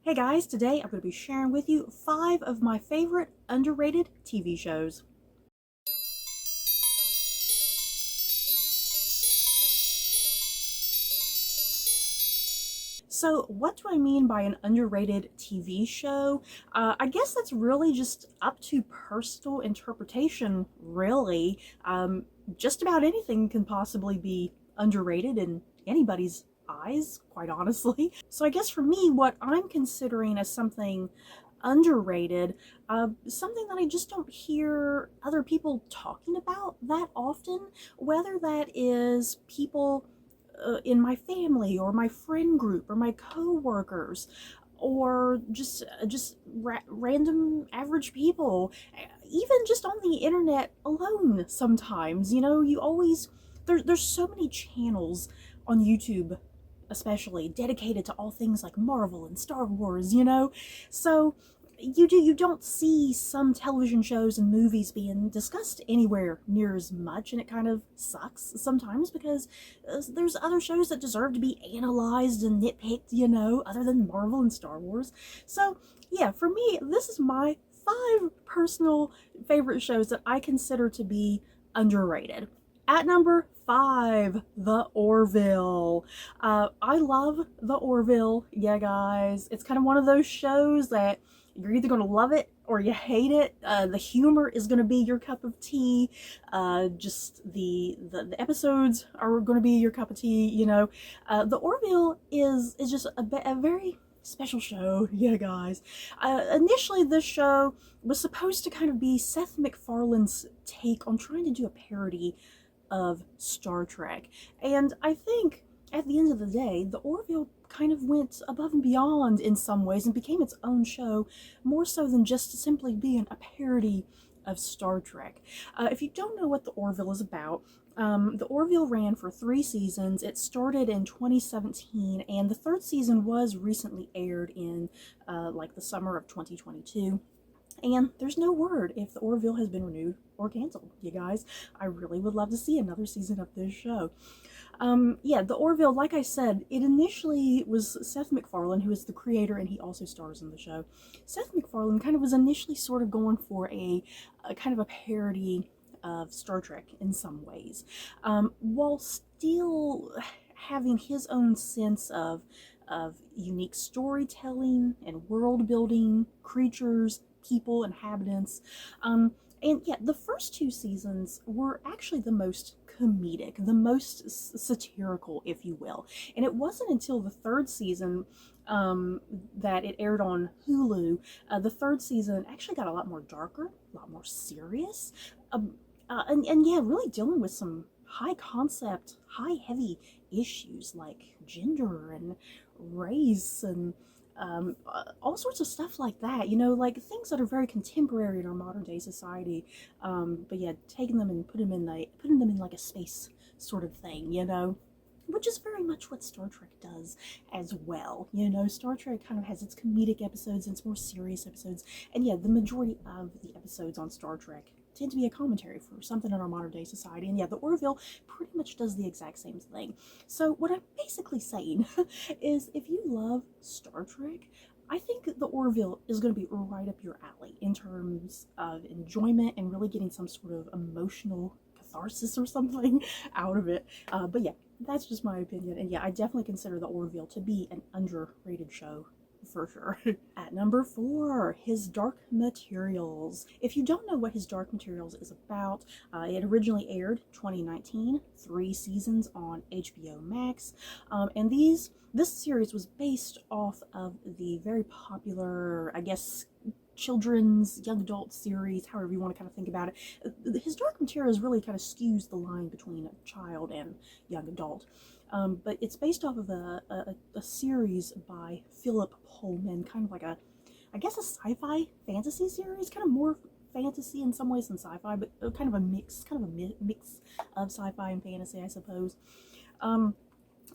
Hey guys, today I'm going to be sharing with you 5 of my favorite underrated TV shows. So, what do I mean by an underrated TV show? I guess that's really just up to personal interpretation, really. Just about anything can possibly be underrated in anybody's eyes, quite honestly. So, I guess for me, what I'm considering as something underrated, something that I just don't hear other people talking about that often, whether that is people in my family or my friend group or my coworkers or just random average people, even just on the internet alone. Sometimes, you always there's so many channels on YouTube, especially dedicated to all things like Marvel and Star Wars, so you don't see some television shows and movies being discussed anywhere near as much, and it kind of sucks sometimes because there's other shows that deserve to be analyzed and nitpicked, other than Marvel and Star Wars. So yeah, for me, this is my 5 personal favorite shows that I consider to be underrated. At number 5, The Orville. I love The Orville, yeah, guys. It's kind of one of those shows that you're either going to love it or you hate it. The humor is going to be your cup of tea. Just the episodes are going to be your cup of tea. The Orville is just a very special show, yeah, guys. Initially, this show was supposed to kind of be Seth MacFarlane's take on trying to do a parody of Star Trek, and I think at the end of the day, the Orville kind of went above and beyond in some ways and became its own show, more so than just simply being a parody of Star Trek. If you don't know what the Orville is about, the Orville ran for 3 seasons. It started in 2017, and the 3rd season was recently aired in like the summer of 2022. And there's no word if the Orville has been renewed or canceled, you guys. I really would love to see another season of this show. Yeah, the Orville, like I said, it initially was Seth MacFarlane, who is the creator, and he also stars in the show. Seth MacFarlane kind of was initially sort of going for a kind of a parody of Star Trek in some ways, while still having his own sense of unique storytelling and world building, creatures, people, inhabitants. And yeah, the first 2 seasons were actually the most comedic, the most satirical, if you will. And it wasn't until the 3rd season that it aired on Hulu. The 3rd season actually got a lot more darker, a lot more serious, and yeah, really dealing with some high concept, high heavy issues like gender and race and all sorts of stuff like that, like things that are very contemporary in our modern day society. But yeah, taking them and putting them in like a space sort of thing, which is very much what Star Trek does as well. Star Trek kind of has its comedic episodes and its more serious episodes, and yeah, the majority of the episodes on Star Trek tend to be a commentary for something in our modern day society. And yeah, the Orville pretty much does the exact same thing. So what I'm basically saying is, if you love Star Trek, I think the Orville is going to be right up your alley in terms of enjoyment and really getting some sort of emotional catharsis or something out of it. But yeah, that's just my opinion. And yeah, I definitely consider the Orville to be an underrated show for sure. At number 4, His Dark Materials. If you don't know what His Dark Materials is about, it originally aired 2019, 3 seasons on HBO Max, and this series was based off of the very popular, I guess, children's young adult series, however you want to kind of think about it. His Dark Materials really kind of skews the line between a child and young adult. But it's based off of a series by Philip Pullman, kind of like I guess a sci-fi fantasy series, kind of more fantasy in some ways than sci-fi, but kind of a mix of sci-fi and fantasy, I suppose.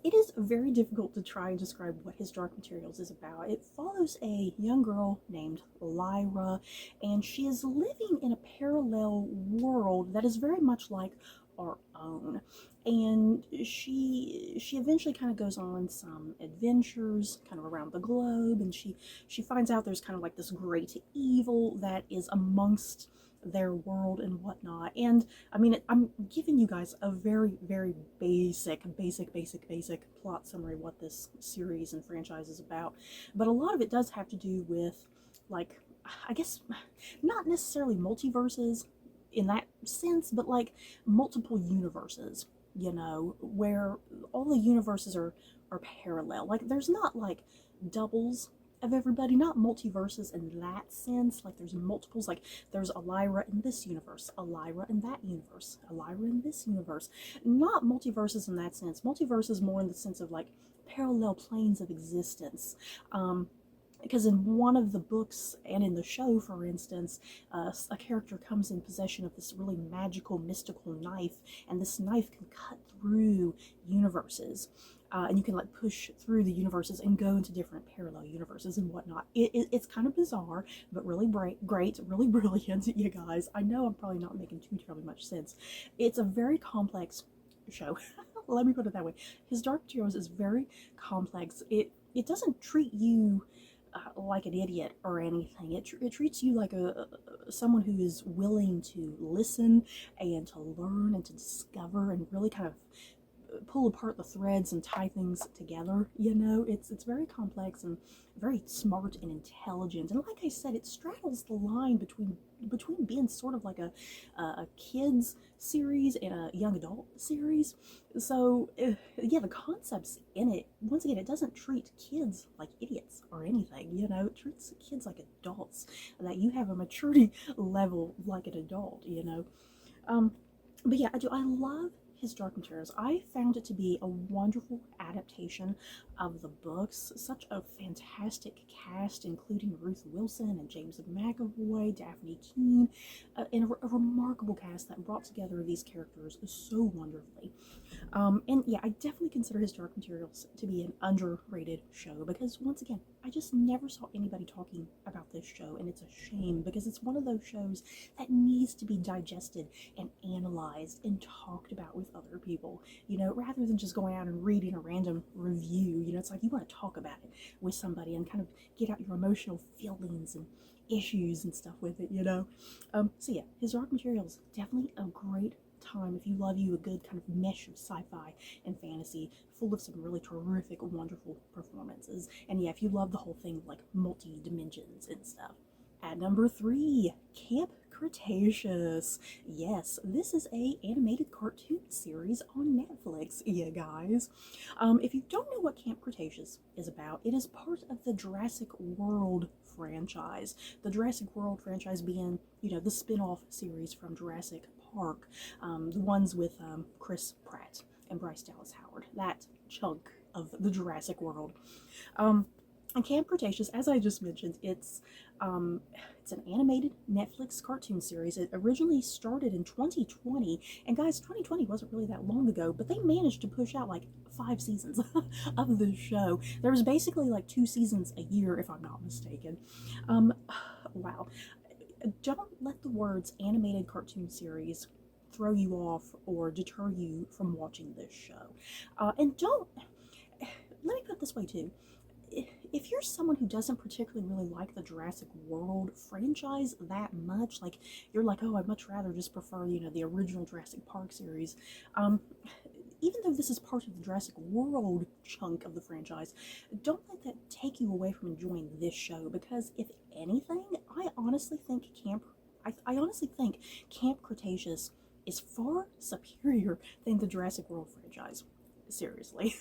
It is very difficult to try and describe what His Dark Materials is about. It follows a young girl named Lyra, and she is living in a parallel world that is very much like our own. And she eventually kind of goes on some adventures kind of around the globe, and she finds out there's kind of like this great evil that is amongst their world and whatnot. And I mean, I'm giving you guys a very, very basic plot summary of what this series and franchise is about. But a lot of it does have to do with, like, I guess, not necessarily multiverses in that sense, but like multiple universes, you know, where all the universes are parallel. Like, there's not like doubles of everybody, not multiverses in that sense. Like, there's multiples, like there's a Lyra in this universe, a Lyra in that universe, a Lyra in this universe. Not multiverses in that sense. Multiverses more in the sense of like parallel planes of existence. Because in one of the books and in the show, for instance, a character comes in possession of this really magical, mystical knife, and this knife can cut through universes. And you can like push through the universes and go into different parallel universes and whatnot. It's kind of bizarre, but really great, really brilliant, you guys. I know I'm probably not making too terribly much sense. It's a very complex show. Let me put it that way. His Dark Materials is very complex. It doesn't treat you like an idiot or anything. It treats you like someone who is willing to listen and to learn and to discover and really kind of pull apart the threads and tie things together. You know, it's very complex and very smart and intelligent. And like I said, it straddles the line between being sort of like a kids series and a young adult series. So yeah, the concepts in it, once again, it doesn't treat kids like idiots or anything. You know, it treats kids like adults, that you have a maturity level like an adult. You know, but yeah, I love His Dark Materials. I found it to be a wonderful adaptation of the books. Such a fantastic cast, including Ruth Wilson and James McAvoy, Daphne Keane, and a remarkable cast that brought together these characters so wonderfully. And yeah, I definitely consider His Dark Materials to be an underrated show, because once again, I just never saw anybody talking about this show, and it's a shame, because it's one of those shows that needs to be digested and analyzed and talked about with other people, you know, rather than just going out and reading a random review. You know, it's like you want to talk about it with somebody and kind of get out your emotional feelings and issues and stuff with it, you know. So yeah, His Dark Materials, definitely a great time if you love you a good kind of mesh of sci-fi and fantasy, full of some really terrific, wonderful performances. And yeah, if you love the whole thing, like multi-dimensions and stuff. At number 3, Camp Cretaceous. Yes, this is a animated cartoon series on Netflix, you guys. If you don't know what Camp Cretaceous is about, it is part of the Jurassic World franchise. The Jurassic World franchise being, you know, the spin-off series from Jurassic Park, the ones with Chris Pratt and Bryce Dallas Howard, that chunk of the Jurassic World. And Camp Cretaceous, as I just mentioned, it's an animated Netflix cartoon series. It originally started in 2020, and guys, 2020 wasn't really that long ago, but they managed to push out like 5 seasons of the show. There was basically like 2 seasons a year, if I'm not mistaken. Wow. Don't let the words animated cartoon series throw you off or deter you from watching this show. And don't, let me put it this way too. If you're someone who doesn't particularly really like the Jurassic World franchise that much, like you're like, oh, I'd much rather just prefer, you know, the original Jurassic Park series, even though this is part of the Jurassic World chunk of the franchise, don't let that take you away from enjoying this show, because if anything, I honestly think Camp Cretaceous is far superior than the Jurassic World franchise. Seriously.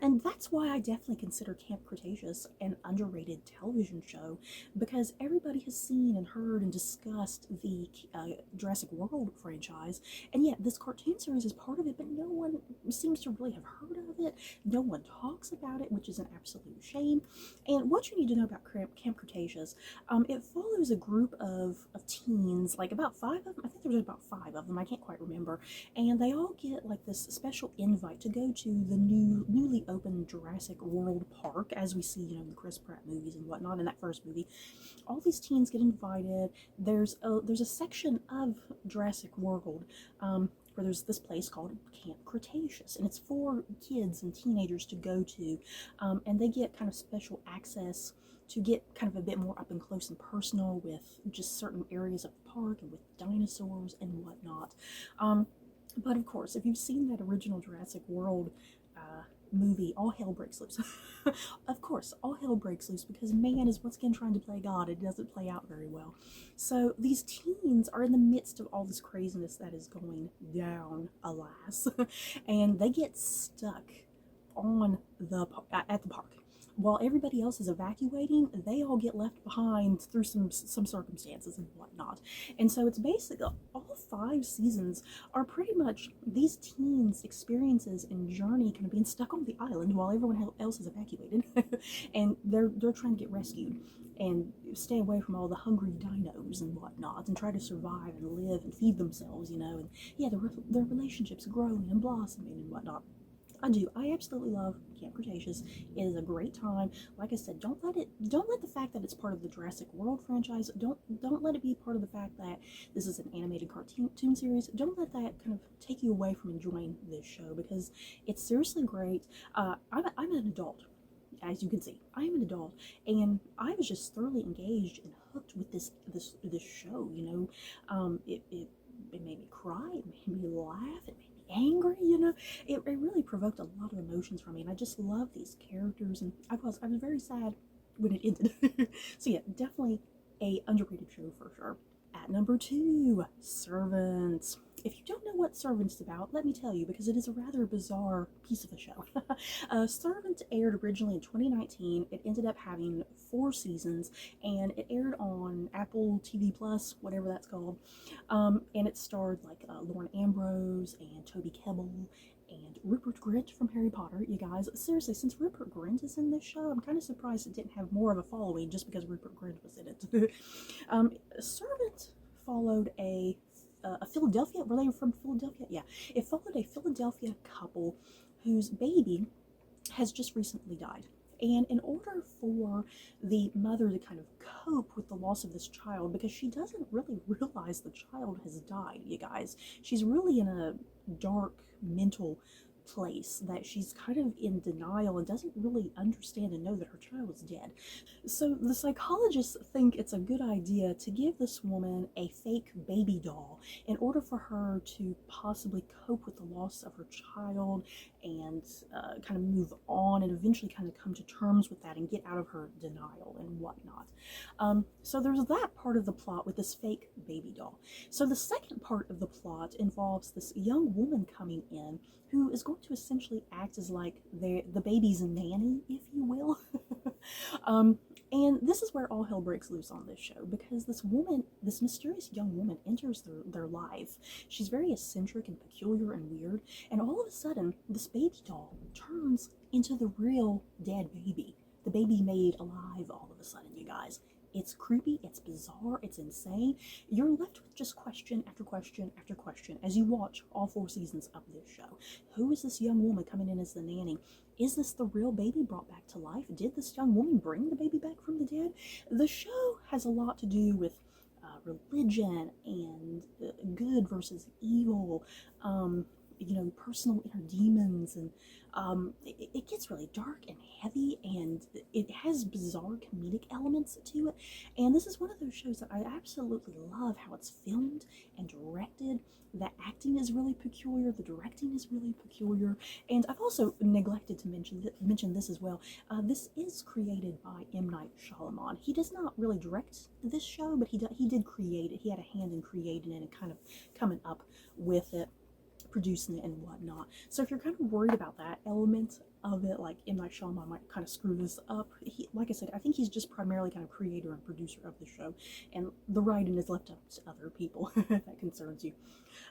And that's why I definitely consider Camp Cretaceous an underrated television show, because everybody has seen and heard and discussed the Jurassic World franchise, and yet this cartoon series is part of it, but no one seems to really have heard of it. No one talks about it, which is an absolute shame. And what you need to know about Camp Cretaceous, it follows a group of teens, like about 5 of them. I think there's about 5 of them, I can't quite remember, and they all get like this special invite to go to the newly open Jurassic World Park, as we see, in the Chris Pratt movies and whatnot in that first movie. All these teens get invited. There's a section of Jurassic World where there's this place called Camp Cretaceous, and it's for kids and teenagers to go to, and they get kind of special access to get kind of a bit more up and close and personal with just certain areas of the park and with dinosaurs and whatnot. But of course, if you've seen that original Jurassic World movie, all hell breaks loose. Of course, all hell breaks loose because man is once again trying to play God. It doesn't play out very well. So these teens are in the midst of all this craziness that is going down, alas, and they get stuck at the park. While everybody else is evacuating, they all get left behind through some circumstances and whatnot. And so it's basically all 5 seasons are pretty much these teens' experiences and journey kind of being stuck on the island while everyone else is evacuated, and they're trying to get rescued and stay away from all the hungry dinos and whatnot, and try to survive and live and feed themselves, and yeah, their relationships growing and blossoming and whatnot. I absolutely love Camp Cretaceous. It is a great time. Like I said, don't let the fact that it's part of the Jurassic World franchise, don't let it be part of the fact that this is an animated cartoon series. Don't let that kind of take you away from enjoying this show, because it's seriously great. I'm an adult, as you can see. I am an adult, and I was just thoroughly engaged and hooked with this show. It made me cry, it made me laugh, it made me angry, it really provoked a lot of emotions from me, and I just love these characters, and I was very sad when it ended. So yeah, definitely a underrated show for sure. At number 2, Servants. If you don't know what Servants is about, let me tell you, because it is a rather bizarre piece of a show. Servants aired originally in 2019. It ended up having 4 seasons, and it aired on Apple TV Plus, whatever that's called. And it starred Lauren Ambrose and Toby Kebbell and Rupert Grint from Harry Potter. You guys, seriously, since Rupert Grint is in this show, I'm kind of surprised it didn't have more of a following just because Rupert Grint was in it. Servant followed a Philadelphia, were they from Philadelphia? Yeah, it followed a Philadelphia couple whose baby has just recently died. And in order for the mother to kind of cope with the loss of this child, because she doesn't really realize the child has died, you guys, she's really in a dark mental place that she's kind of in denial and doesn't really understand and know that her child is dead. So the psychologists think it's a good idea to give this woman a fake baby doll in order for her to possibly cope with the loss of her child and kind of move on and eventually kind of come to terms with that and get out of her denial and whatnot. So there's that part of the plot with this fake baby doll. So the second part of the plot involves this young woman coming in who is going to essentially act as like the baby's nanny, if you will. And this is where all hell breaks loose on this show, because this mysterious young woman enters their life. She's very eccentric and peculiar and weird, and all of a sudden, this baby doll turns into the real dead baby. The baby made alive all of a sudden, you guys. It's creepy, it's bizarre, it's insane. You're left with just question after question after question as you watch all 4 seasons of this show. Who is this young woman coming in as the nanny? Is this the real baby brought back to life? Did this young woman bring the baby back from the dead? The show has a lot to do with religion and good versus evil, personal inner demons, and it gets really dark and heavy, and it has bizarre comedic elements to it. And this is one of those shows that I absolutely love how it's filmed and directed. The acting is really peculiar, the directing is really peculiar, and I've also neglected to mention this as well. This is created by M. Night Shyamalan. He does not really direct this show, but he did create it. He had a hand in creating it and kind of coming up with it, producing it and whatnot. So if you're kind of worried about that element of it, like M. Night Shyamalan might kind of screw this up, like I said, I think he's just primarily kind of creator and producer of the show, and the writing is left up to other people if that concerns you.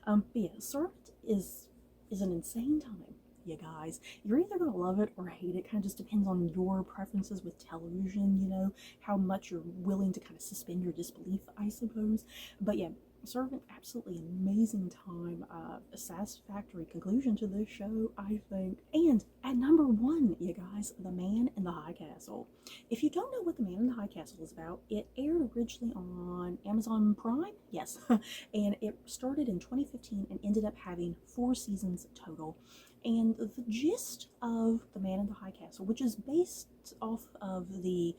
But yeah, Servant is an insane time, you guys. You're either going to love it or hate it. Kind of just depends on your preferences with television, how much you're willing to kind of suspend your disbelief, I suppose. But yeah, served an absolutely amazing time, a satisfactory conclusion to this show, I think. And at number one, you guys, The Man in the High Castle. If you don't know what The Man in the High Castle is about, it aired originally on Amazon Prime, yes, and it started in 2015 and ended up having 4 seasons total. And the gist of The Man in the High Castle, which is based off of the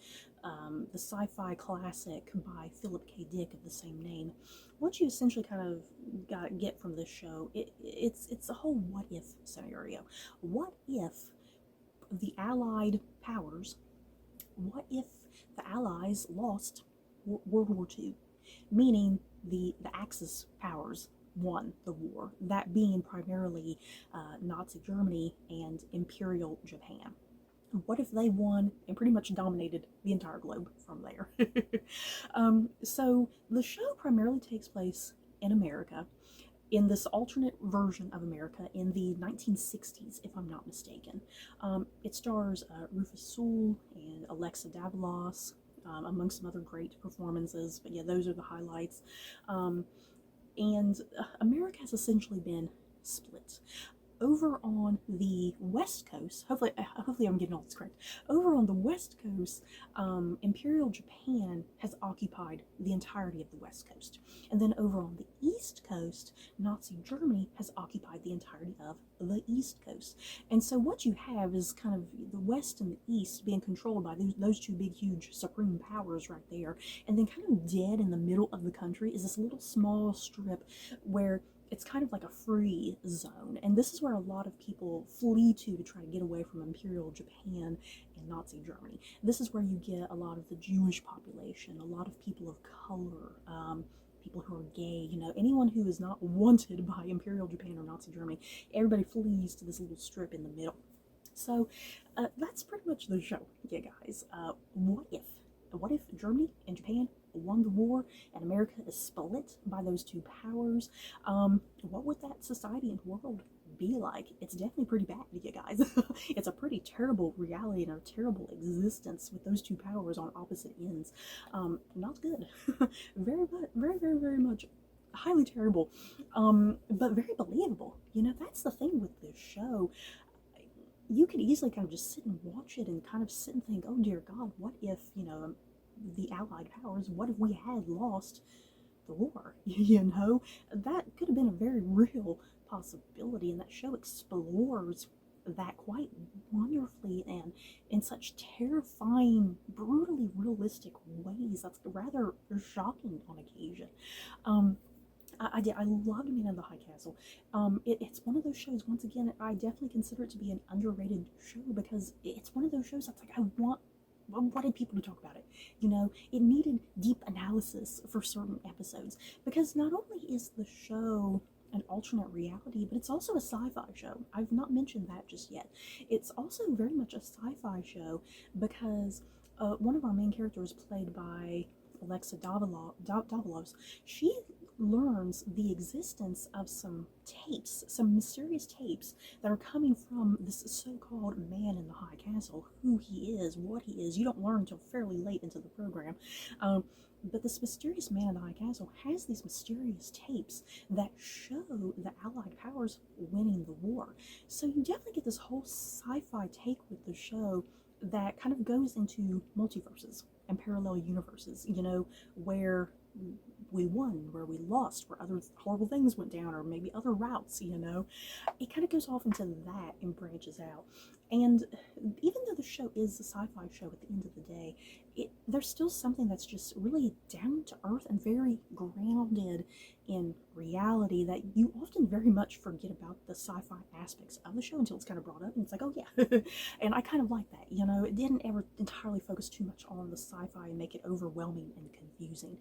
sci-fi classic by Philip K. Dick of the same name, what you essentially kind of get from this show, it's a whole what if scenario. What if the Allied powers? What if the Allies lost World War II, meaning the Axis powers won the war, that being primarily Nazi Germany and Imperial Japan? What if they won and pretty much dominated the entire globe from there? So the show primarily takes place in America, in this alternate version of America in the 1960s, if I'm not mistaken. It stars Rufus Sewell and Alexa Davalos, among some other great performances, but yeah, those are the highlights. And America has essentially been split. Over on the West Coast, hopefully I'm getting all this correct. Over on the West Coast, Imperial Japan has occupied the entirety of the West Coast, and then over on the East Coast, Nazi Germany has occupied the entirety of the East Coast. And so what you have is kind of the West and the East being controlled by those two big, huge supreme powers right there, and then kind of dead in the middle of the country is this little small strip where it's kind of like a free zone, and this is where a lot of people flee to try to get away from Imperial Japan and Nazi Germany. This is where you get a lot of the Jewish population, a lot of people of color, people who are gay, anyone who is not wanted by Imperial Japan or Nazi Germany. Everybody flees to this little strip in the middle. So that's pretty much the show, yeah, guys. What if? What if Germany and Japan won the war and America is split by those two powers? What would that society and world be like? It's definitely pretty bad, you guys. It's a pretty terrible reality and a terrible existence with those two powers on opposite ends. Not good. Very much highly terrible, but very believable. That's the thing with this show. You could easily kind of just sit and watch it and kind of sit and think, oh dear God, what if, the Allied powers, what if we had lost the war? That could have been a very real possibility, and that show explores that quite wonderfully and in such terrifying, brutally realistic ways that's rather shocking on occasion. I love Man in the High Castle. It's one of those shows, once again, I definitely consider it to be an underrated show because it's one of those shows that's like, I wanted people to talk about it. It needed deep analysis for certain episodes because not only is the show an alternate reality, but it's also a sci-fi show. I've not mentioned that just yet. It's also very much a sci-fi show because one of our main characters, played by Alexa Davalos, she learns the existence of some mysterious tapes that are coming from this so-called man in the high castle. Who he is, what he is, you don't learn until fairly late into the program. But this mysterious man in the high castle has these mysterious tapes that show the Allied powers winning the war. So you definitely get this whole sci-fi take with the show that kind of goes into multiverses and parallel universes, where we won, where we lost, where other horrible things went down, or maybe other routes, It kind of goes off into that and branches out. And even though the show is a sci-fi show at the end of the day, there's still something that's just really down to earth and very grounded in reality that you often very much forget about the sci-fi aspects of the show until it's kind of brought up and it's like, oh yeah. And I kind of like that, it didn't ever entirely focus too much on the sci-fi and make it overwhelming and confusing,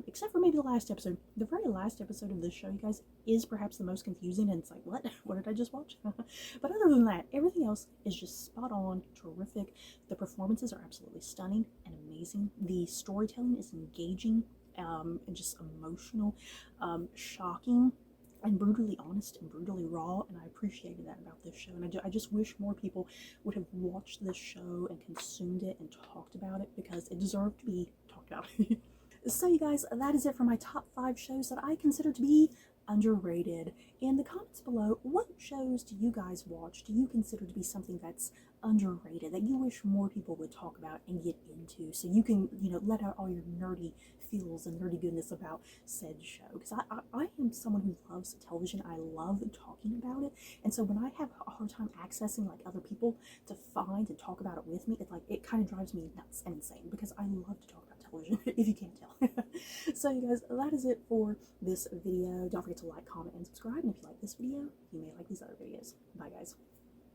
except for maybe the last episode. The very last episode of this show, you guys, is perhaps the most confusing, and it's like, what did I just watch? But other than that, everything else is just spot on, terrific. The performances are absolutely stunning and amazing. The storytelling is engaging, and just emotional, shocking, and brutally honest and brutally raw, and I appreciated that about this show. And I just wish more people would have watched this show and consumed it and talked about it because it deserved to be talked about. So you guys, that is it for my top 5 shows that I consider to be underrated. In the comments below, what shows do you guys watch? Do you consider to be something that's underrated, that you wish more people would talk about and get into, so you can, let out all your nerdy feels and nerdy goodness about said show? Because I am someone who loves television. I love talking about it, and so when I have a hard time accessing like other people to find and talk about it with me, it kind of drives me nuts and insane, because I love to talk about television, if you can't tell. So you guys, that is it for this video. Don't forget to like, comment, and subscribe, and if you like this video, you may like these other videos. Bye guys.